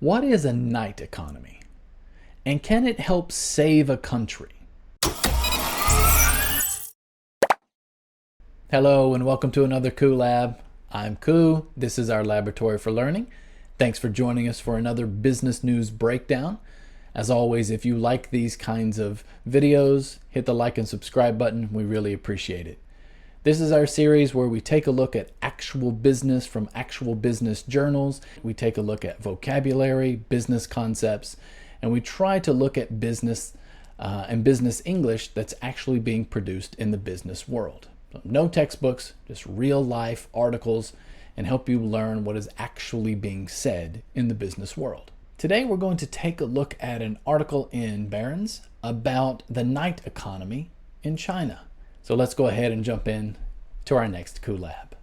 What is a night economy? And can it help save a country? Hello and welcome to another KuLAB. I'm Ku. This is our laboratory for learning. Thanks for joining us for another business news breakdown. As always, if you like these kinds of videos, hit the like and subscribe button. We really appreciate it. This is our series where we take a look at actual business from actual business journals. We take a look at vocabulary, business concepts, and we try to look at business and business English that's actually being produced in the business world. So no textbooks, just real life articles, and help you learn what is actually being said in the business world. Today we're going to take a look at an article in Barron's about the night economy in China. So let's go ahead and jump in to our next KuLAB.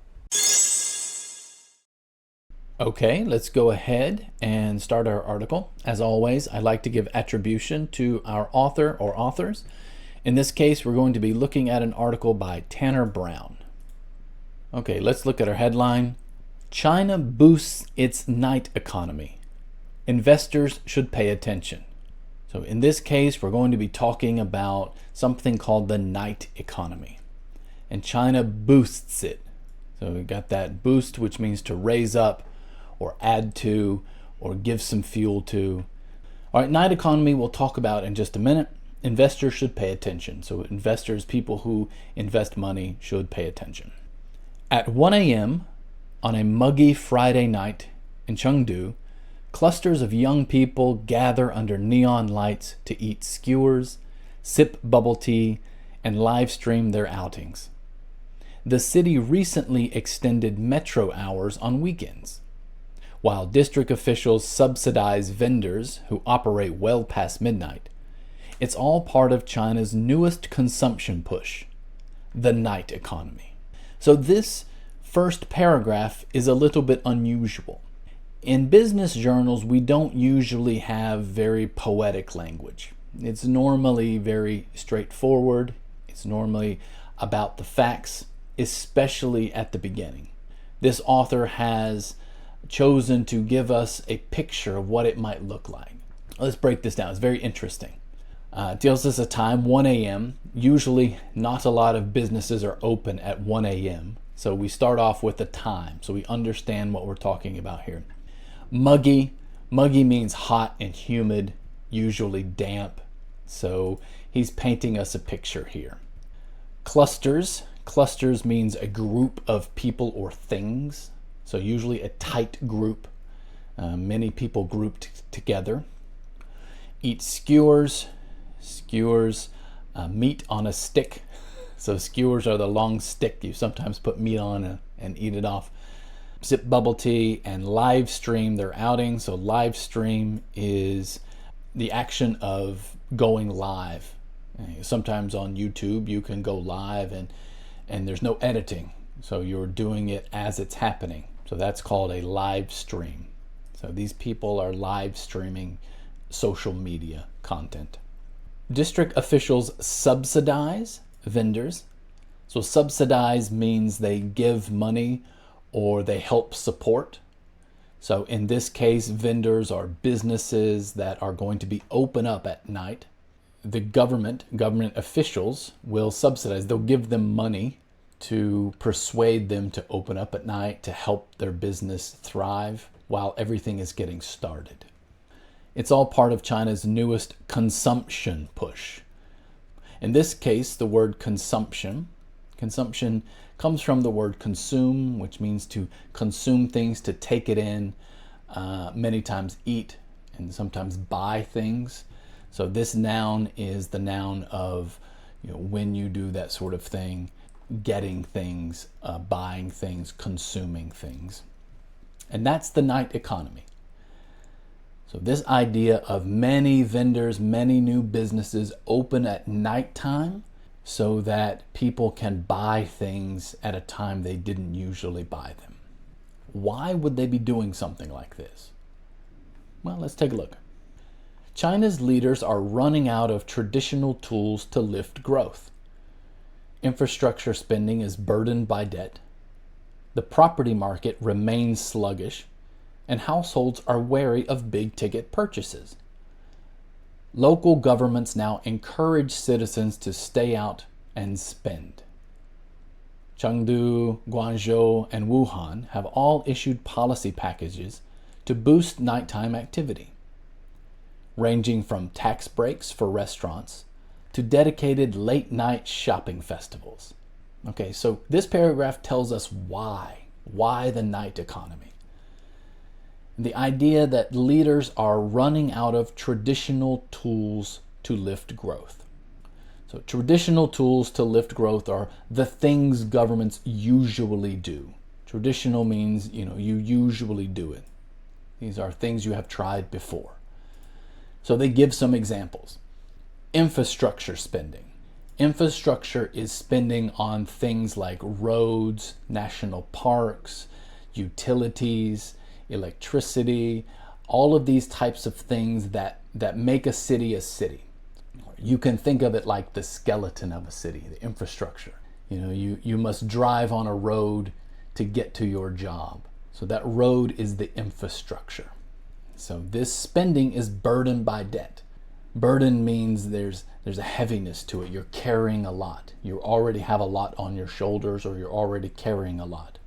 Okay, let's go ahead and start our article. As always, I like to give attribution to our author or authors. In this case, we're going to be looking at an article by Tanner Brown. Okay, let's look at our headline. China boosts its night economy. Investors should pay attention. So in this case, we're going to be talking about something called the night economy. And China boosts it. So we got that boost, which means to raise up or add to or give some fuel to. All right, night economy we'll talk about in just a minute. Investors should pay attention. So investors, people who invest money, should pay attention. At 1 a.m. on a muggy Friday night in Chengdu, clusters of young people gather under neon lights to eat skewers, sip bubble tea, and live stream their outings. The city recently extended metro hours on weekends. While district officials subsidize vendors who operate well past midnight, it's all part of China's newest consumption push, the night economy. So this first paragraph is a little bit unusual. In business journals, we don't usually have very poetic language. It's normally very straightforward. It's normally about the facts, especially at the beginning. This author has chosen to give us a picture of what it might look like. Let's break this down. It's very interesting. It tells us a time, 1 a.m. Usually not a lot of businesses are open at 1 a.m. So we start off with the time so we understand what we're talking about here. Muggy means hot and humid, usually damp. So he's painting us a picture here. Clusters means a group of people or things. So usually a tight group, many people grouped together. Eat skewers, meat on a stick. So skewers are the long stick you sometimes put meat on and eat it off. Sip bubble tea and live stream their outing. So live stream is the action of going live. Sometimes on YouTube you can go live and there's no editing. So you're doing it as it's happening. So that's called a live stream. So these people are live streaming social media content. District officials subsidize vendors. So subsidize means they give money or they help support. So in this case, vendors are businesses that are going to be open up at night. The government officials will subsidize. They'll give them money to persuade them to open up at night, to help their business thrive while everything is getting started. It's all part of China's newest consumption push. In this case, the word consumption comes from the word consume, which means to consume things, to take it in, many times eat, and sometimes buy things. So this noun is the noun of when you do that sort of thing, getting things, buying things, consuming things. And that's the night economy. So this idea of many vendors, many new businesses open at nighttime so that people can buy things at a time they didn't usually buy them. Why would they be doing something like this? Well, let's take a look. China's leaders are running out of traditional tools to lift growth. Infrastructure spending is burdened by debt. The property market remains sluggish. and households are wary of big ticket purchases. Local governments now encourage citizens to stay out and spend. Chengdu, Guangzhou, and Wuhan have all issued policy packages to boost nighttime activity, ranging from tax breaks for restaurants to dedicated late-night shopping festivals. Okay, so this paragraph tells us why the night economy. The idea that leaders are running out of traditional tools to lift growth. So traditional tools to lift growth are the things governments usually do. Traditional means, you usually do it. These are things you have tried before. So they give some examples. Infrastructure spending. Infrastructure is spending on things like roads, national parks, utilities, electricity, all of these types of things that make a city. You can think of it like the skeleton of a city, the infrastructure. You must drive on a road to get to your job. So that road is the infrastructure. So this spending is burdened by debt. Burden means there's a heaviness to it. You're carrying a lot. You already have a lot on your shoulders, or you're already carrying a lot.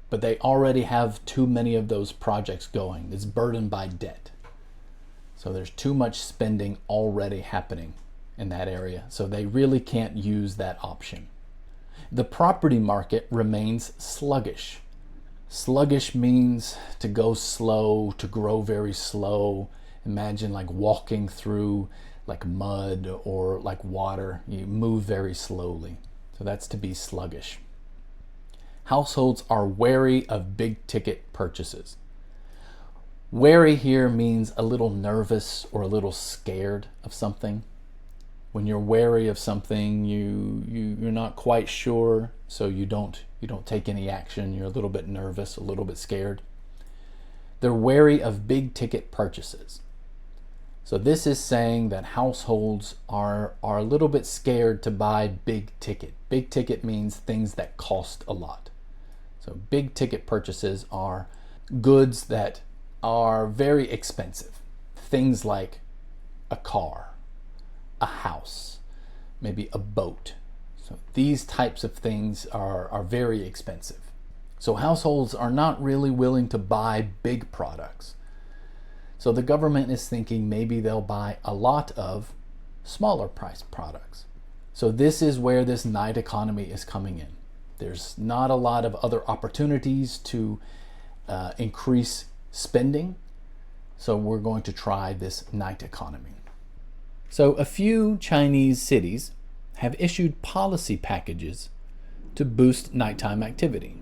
But they already have too many of those projects going. It's burdened by debt. So there's too much spending already happening in that area. So they really can't use that option. The property market remains sluggish. Sluggish means to go slow, to grow very slow. Imagine like walking through like mud or like water. You move very slowly. So that's to be sluggish. Households are wary of big ticket purchases. Wary here means a little nervous or a little scared of something. When you're wary of something, you're not quite sure, so you don't take any action. You're a little bit nervous, a little bit scared. They're wary of big ticket purchases. So this is saying that households are a little bit scared to buy big ticket. Big ticket means things that cost a lot. So big ticket purchases are goods that are very expensive. Things like a car, a house, maybe a boat. So these types of things are very expensive. So households are not really willing to buy big products. So the government is thinking maybe they'll buy a lot of smaller price products. So this is where this night economy is coming in. There's not a lot of other opportunities to increase spending. So we're going to try this night economy. So a few Chinese cities have issued policy packages to boost nighttime activity.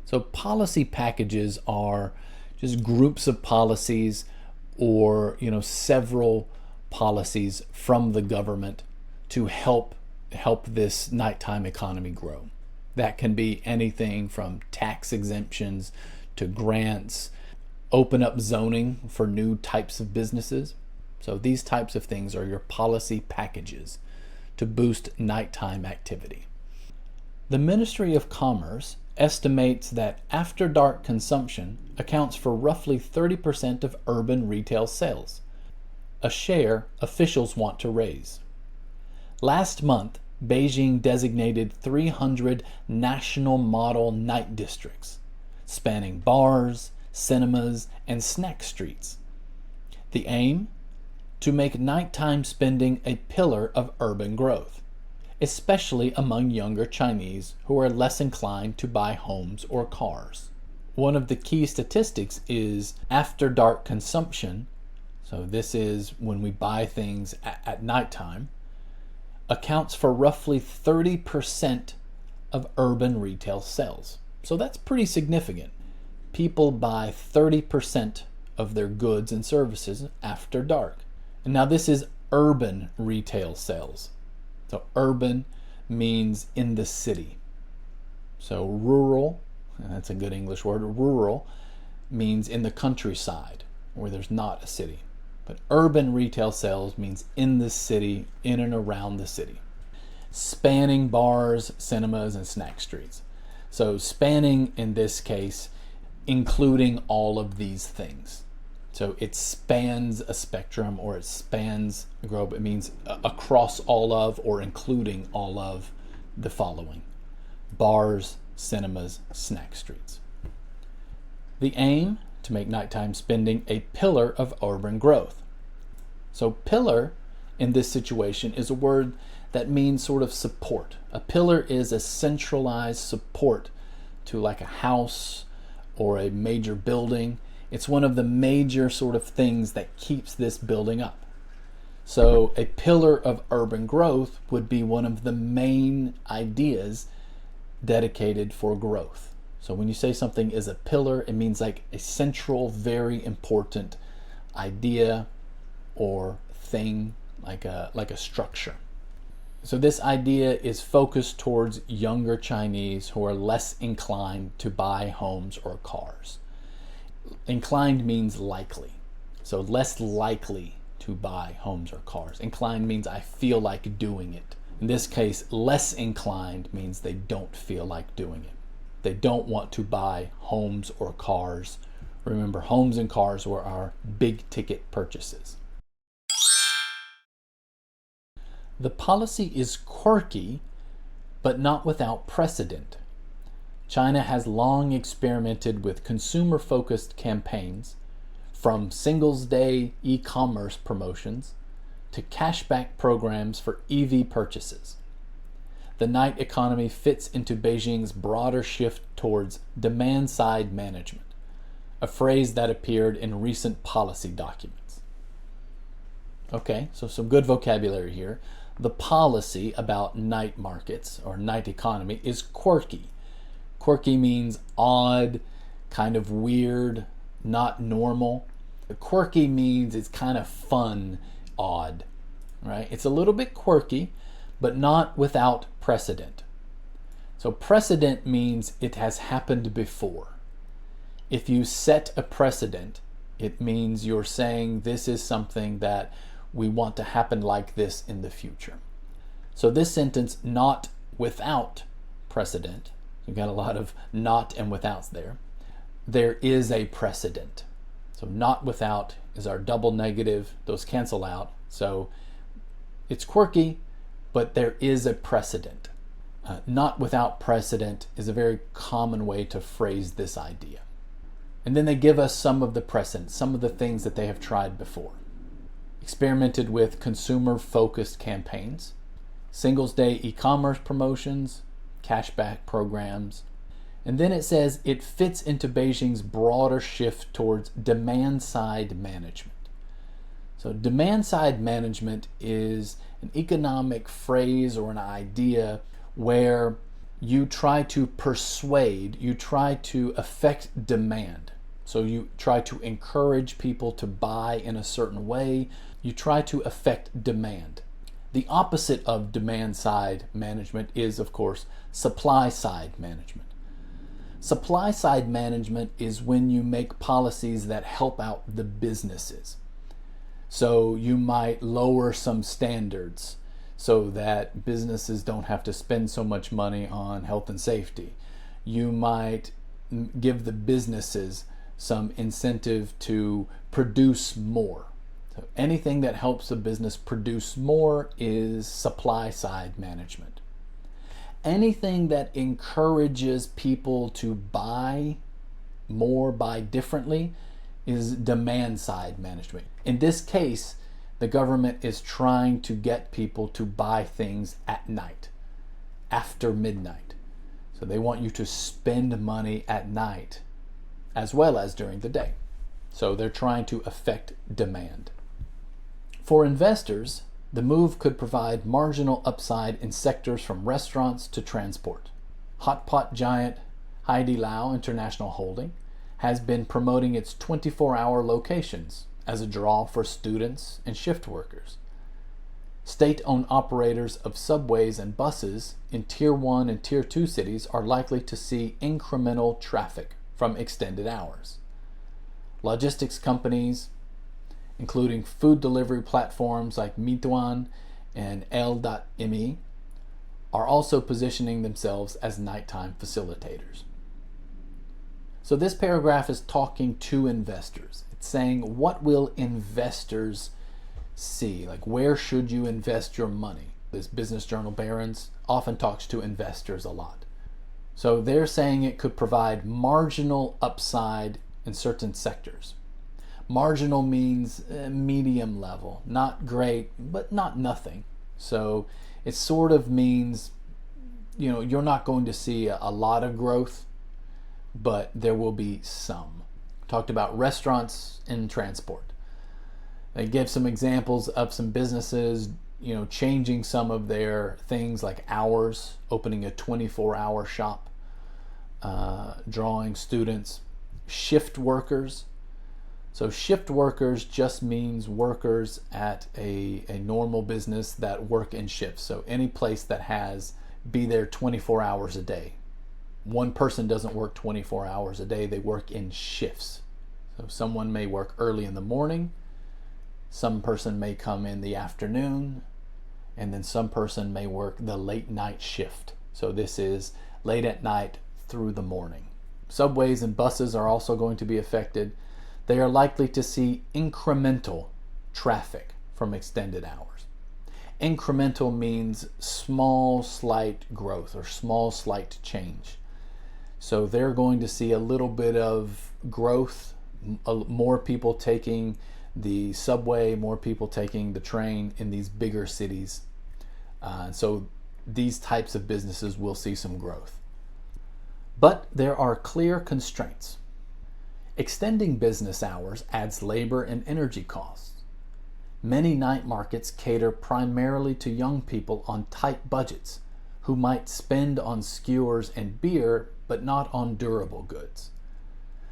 So policy packages are just groups of policies or several policies from the government to help this nighttime economy grow. That can be anything from tax exemptions to grants, open up zoning for new types of businesses. So these types of things are your policy packages to boost nighttime activity. The Ministry of Commerce estimates that after dark consumption accounts for roughly 30% of urban retail sales, a share officials want to raise. Last month, Beijing designated 300 national model night districts, spanning bars, cinemas, and snack streets. The aim? To make nighttime spending a pillar of urban growth, especially among younger Chinese who are less inclined to buy homes or cars. One of the key statistics is after dark consumption, so this is when we buy things at nighttime, accounts for roughly 30% of urban retail sales. So that's pretty significant. People buy 30% of their goods and services after dark. And now this is urban retail sales. So urban means in the city. So rural, and that's a good English word, rural means in the countryside where there's not a city. But urban retail sales means in the city, in and around the city. Spanning bars, cinemas, and snack streets. So spanning in this case including all of these things. So it spans a spectrum, or it spans a globe. It means across all of, or including all of the following: bars, cinemas, snack streets. The aim, to make nighttime spending a pillar of urban growth. So pillar in this situation is a word that means sort of support. A pillar is a centralized support to like a house or a major building. It's one of the major sort of things that keeps this building up. So a pillar of urban growth would be one of the main ideas dedicated for growth. So when you say something is a pillar, it means like a central, very important idea or thing, like a structure. So this idea is focused towards younger Chinese who are less inclined to buy homes or cars. Inclined means likely. So less likely to buy homes or cars. Inclined means I feel like doing it. In this case, less inclined means they don't feel like doing it. They don't want to buy homes or cars. Remember, homes and cars were our big ticket purchases. The policy is quirky, but not without precedent. China has long experimented with consumer-focused campaigns, from Singles' Day e-commerce promotions to cashback programs for EV purchases. The night economy fits into Beijing's broader shift towards demand-side management, a phrase that appeared in recent policy documents. Okay, so some good vocabulary here. The policy about night markets or night economy is quirky. Quirky means odd, kind of weird, not normal. Quirky means it's kind of fun, odd, right? It's a little bit quirky, but not without precedent. So precedent means it has happened before. If you set a precedent, it means you're saying this is something that we want to happen like this in the future. So this sentence, not without precedent, you've got a lot of not and withouts there. There is a precedent. So not without is our double negative. Those cancel out. So it's quirky, but there is a precedent. Not without precedent is a very common way to phrase this idea. And then they give us some of the precedent, some of the things that they have tried before. Experimented with consumer-focused campaigns, Singles' Day e-commerce promotions, cashback programs. And then it says it fits into Beijing's broader shift towards demand-side management. So demand-side management is an economic phrase or an idea where you try to persuade, you try to affect demand. So you try to encourage people to buy in a certain way. You try to affect demand. The opposite of demand-side management is, of course, supply-side management. Supply-side management is when you make policies that help out the businesses. So you might lower some standards so that businesses don't have to spend so much money on health and safety. You might give the businesses some incentive to produce more. So anything that helps a business produce more is supply-side management. Anything that encourages people to buy more, buy differently, is demand-side management. In this case, the government is trying to get people to buy things at night, after midnight. So they want you to spend money at night as well as during the day. So they're trying to affect demand. For investors, the move could provide marginal upside in sectors from restaurants to transport. Hot pot giant Haidilao International Holding has been promoting its 24-hour locations as a draw for students and shift workers. State-owned operators of subways and buses in Tier 1 and Tier 2 cities are likely to see incremental traffic from extended hours. Logistics companies, including food delivery platforms like Meituan and L.me, are also positioning themselves as nighttime facilitators. So this paragraph is talking to investors. It's saying, what will investors see? Like, where should you invest your money? This business journal, Barron's, often talks to investors a lot. So they're saying it could provide marginal upside in certain sectors. Marginal means medium level, not great, but not nothing. So it sort of means, you're not going to see a lot of growth, but there will be some. Talked about restaurants and transport. They give some examples of some businesses, changing some of their things like hours, opening a 24-hour shop, drawing students, shift workers. So shift workers just means workers at a normal business that work in shifts. So any place that be there 24 hours a day. One person doesn't work 24 hours a day, they work in shifts. So someone may work early in the morning, some person may come in the afternoon, and then some person may work the late night shift. So this is late at night through the morning. Subways and buses are also going to be affected. They are likely to see incremental traffic from extended hours. Incremental means small, slight growth or small, slight change. So they're going to see a little bit of growth, more people taking the subway, more people taking the train in these bigger cities. So these types of businesses will see some growth. But there are clear constraints. Extending business hours adds labor and energy costs. Many night markets cater primarily to young people on tight budgets who might spend on skewers and beer, but not on durable goods.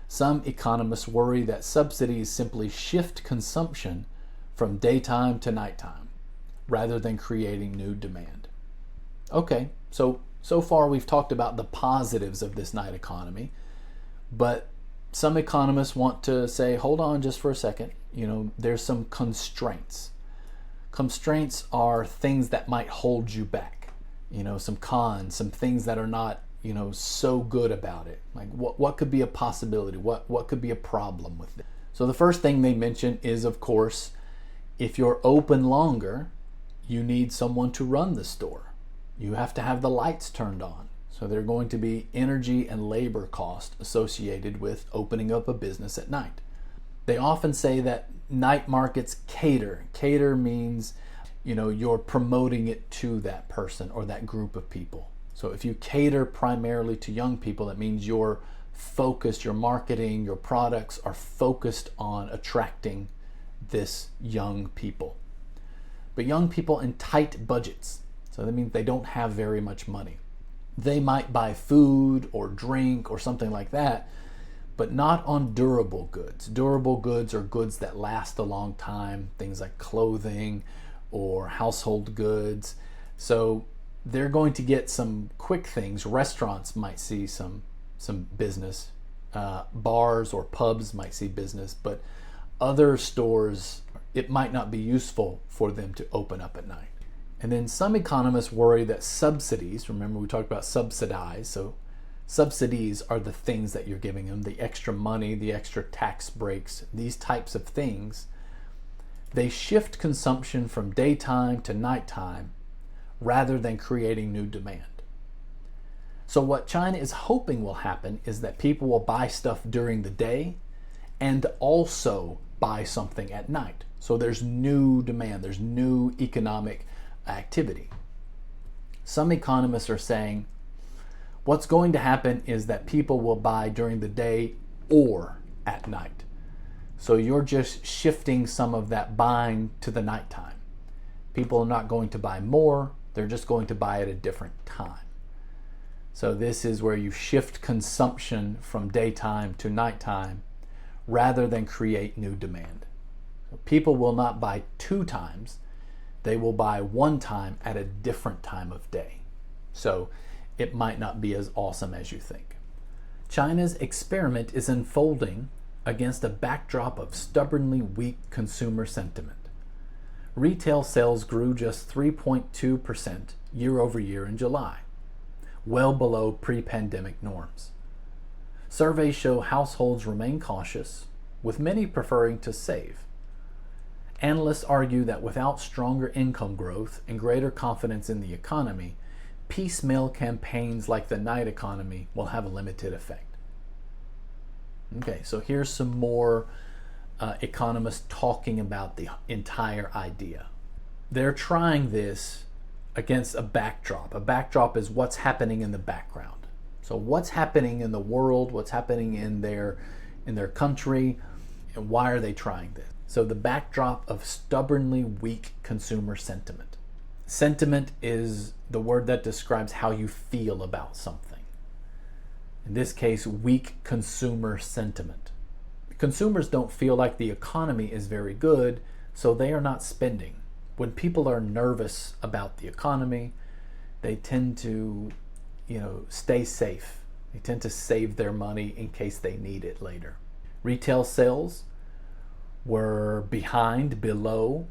Some economists worry that subsidies simply shift consumption from daytime to nighttime, rather than creating new demand. Okay, so far we've talked about the positives of this night economy, but some economists want to say, hold on just for a second, there's some constraints. Constraints are things that might hold you back, some cons, some things that are not, so good about it. Like what could be a possibility? What could be a problem with it? So the first thing they mention is, of course, if you're open longer, you need someone to run the store. You have to have the lights turned on. So there are going to be energy and labor costs associated with opening up a business at night. They often say that night markets cater. Cater means, you're promoting it to that person or that group of people. So if you cater primarily to young people, that means you're focused, your marketing, your products are focused on attracting this young people. But young people in tight budgets, so that means they don't have very much money. They might buy food or drink or something like that, but not on durable goods. Durable goods are goods that last a long time, things like clothing or household goods. So they're going to get some quick things. Restaurants might see some business. Bars or pubs might see business, but other stores, it might not be useful for them to open up at night. And then some economists worry that subsidies, remember we talked about subsidize, so subsidies are the things that you're giving them, the extra money, the extra tax breaks, these types of things. They shift consumption from daytime to nighttime rather than creating new demand. So what China is hoping will happen is that people will buy stuff during the day and also buy something at night. So there's new demand, there's new economic activity. Some economists are saying what's going to happen is that people will buy during the day or at night. So you're just shifting some of that buying to the nighttime. People are not going to buy more, they're just going to buy at a different time. So this is where you shift consumption from daytime to nighttime rather than create new demand. So people will not buy 2 times, they will buy 1 time at a different time of day. So it might not be as awesome as you think. China's experiment is unfolding against a backdrop of stubbornly weak consumer sentiment. Retail sales grew just 3.2% year over year in July, well below pre-pandemic norms. Surveys show households remain cautious, with many preferring to save. Analysts argue that without stronger income growth and greater confidence in the economy, piecemeal campaigns like the night economy will have a limited effect. Okay, so here's some more economists talking about the entire idea. They're trying this against a backdrop. A backdrop is what's happening in the background. So what's happening in the world, what's happening in their country, and why are they trying this? So the backdrop of stubbornly weak consumer sentiment. Sentiment is the word that describes how you feel about something. In this case, weak consumer sentiment. Consumers don't feel like the economy is very good, so they are not spending. When people are nervous about the economy, they tend to, stay safe. They tend to save their money in case they need it later. Retail sales were below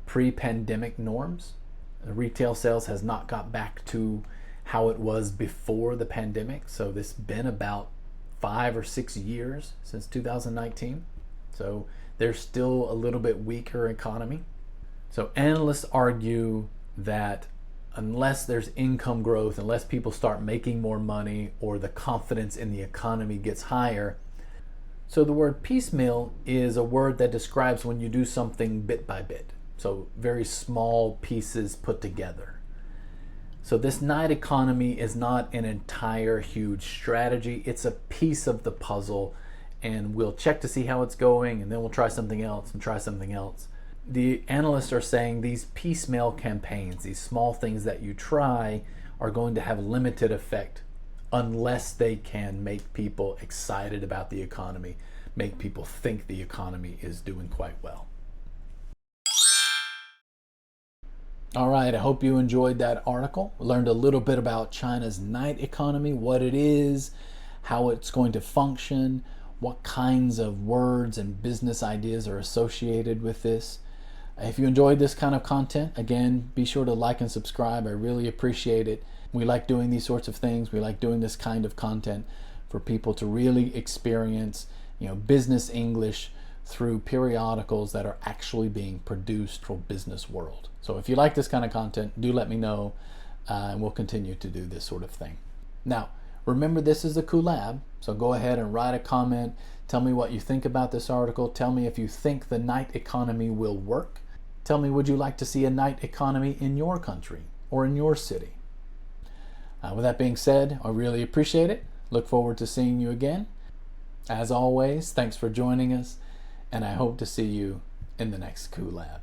pre-pandemic norms. The retail sales has not got back to how it was before the pandemic. So this has been about 5 or 6 years since 2019. So there's still a little bit weaker economy. So analysts argue that unless there's income growth, unless people start making more money or the confidence in the economy gets higher. So the word piecemeal is a word that describes when you do something bit by bit. So very small pieces put together. So this night economy is not an entire huge strategy. It's a piece of the puzzle, and we'll check to see how it's going, and then we'll try something else and try something else. The analysts are saying these piecemeal campaigns, these small things that you try, are going to have limited effect unless they can make people excited about the economy, make people think the economy is doing quite well. All right, I hope you enjoyed that article. Learned a little bit about China's night economy, what it is, how it's going to function, what kinds of words and business ideas are associated with this. If you enjoyed this kind of content, again, be sure to like and subscribe. I really appreciate it. We like doing these sorts of things. We like doing this kind of content for people to really experience, business English through periodicals that are actually being produced for business world. So if you like this kind of content, do let me know, and we'll continue to do this sort of thing. Now, remember, this is a KuLAB, so go ahead and write a comment. Tell me what you think about this article. Tell me if you think the night economy will work. Tell me, would you like to see a night economy in your country or in your city? With that being said, I really appreciate it. Look forward to seeing you again. As always, thanks for joining us, and I hope to see you in the next KuLAB.